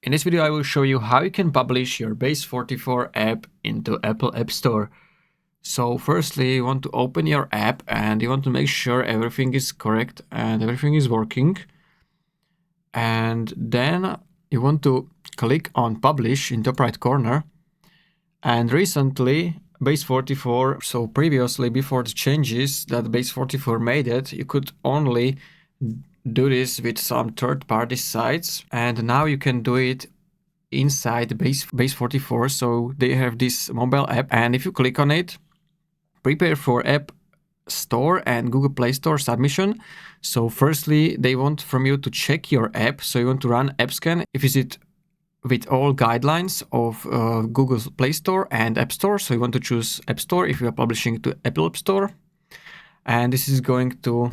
In this video I will show you how you can publish your Base44 app into Apple App Store. So firstly, you want to open your app and you want to make sure everything is correct and everything is working. And then you want to click on Publish in top right corner. And recently, Base44, so previously before the changes that Base44 made it, you could only do this with some third-party sites, and now you can do it inside Base44. So they have this mobile app, and if you click on it, prepare for App Store and Google Play Store submission. So firstly, they want from you to check your app. So you want to run app scan if is it with all guidelines of Google Play Store and App Store. So you want to choose App Store if you are publishing to Apple App Store. And this is going to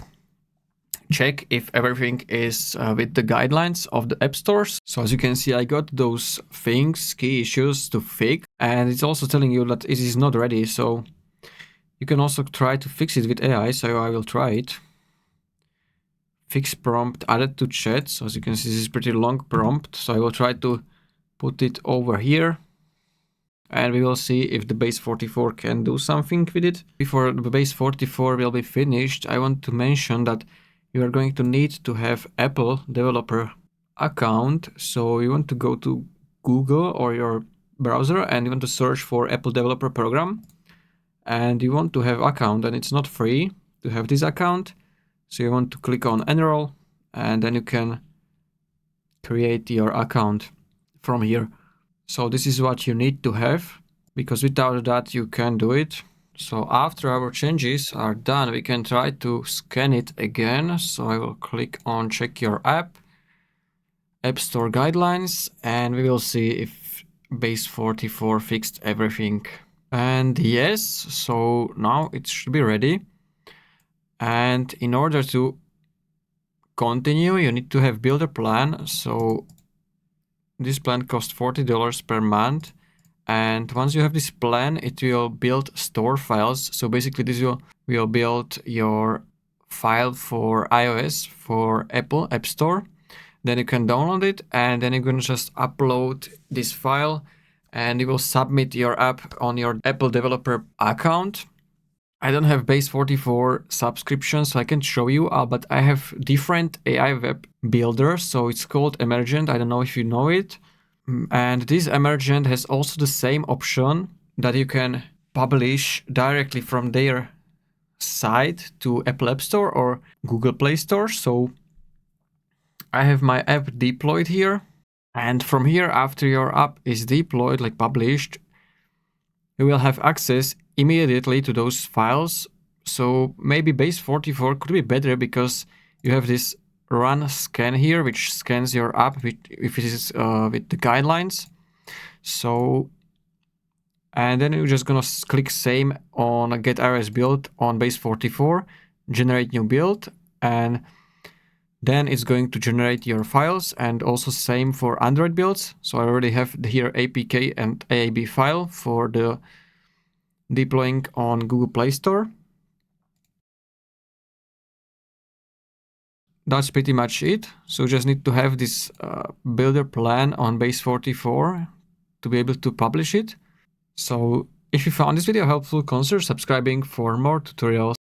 check if everything is with the guidelines of the app stores. So as you can see, I got those things, key issues to fix, and it's also telling you that it is not ready. So you can also try to fix it with AI. So I will try it. Fix prompt added to chat. So as you can see, this is pretty long prompt. So I will try to put it over here, and we will see if the Base44 can do something with it. Before the Base44 will be finished, I want to mention that you are going to need to have Apple developer account. So you want to go to Google or your browser and you want to search for Apple developer program, and you want to have account, and it's not free to have this account. So you want to click on enroll, and then you can create your account from here. So this is what you need to have, because without that you can't do it. So after our changes are done, we can try to scan it again. So I will click on check your app, App Store guidelines, and we will see if Base44 fixed everything. And yes, so now it should be ready. And in order to continue, you need to have builder plan. So this plan costs $40 per month. And once you have this plan, it will build store files. So basically this will build your file for iOS, for Apple App Store. Then you can download it, and then you're going to just upload this file, and you will submit your app on your Apple developer account. I don't have Base44 subscription, so I can show you, but I have different AI web builders. So it's called Emergent. I don't know if you know it. And this Emergent has also the same option that you can publish directly from their site to Apple App Store or Google Play Store. So I have my app deployed here. And from here, after your app is deployed, like published, you will have access immediately to those files. So maybe Base44 could be better because you have this run scan here, which scans your app if it is with the guidelines. So, and then you're just gonna click same on get iOS build on Base44, generate new build, and then it's going to generate your files, and also same for Android builds. So I already have here APK and AAB file for the deploying on Google Play Store. That's pretty much it. So you just need to have this builder plan on Base44 to be able to publish it. So if you found this video helpful, consider subscribing for more tutorials.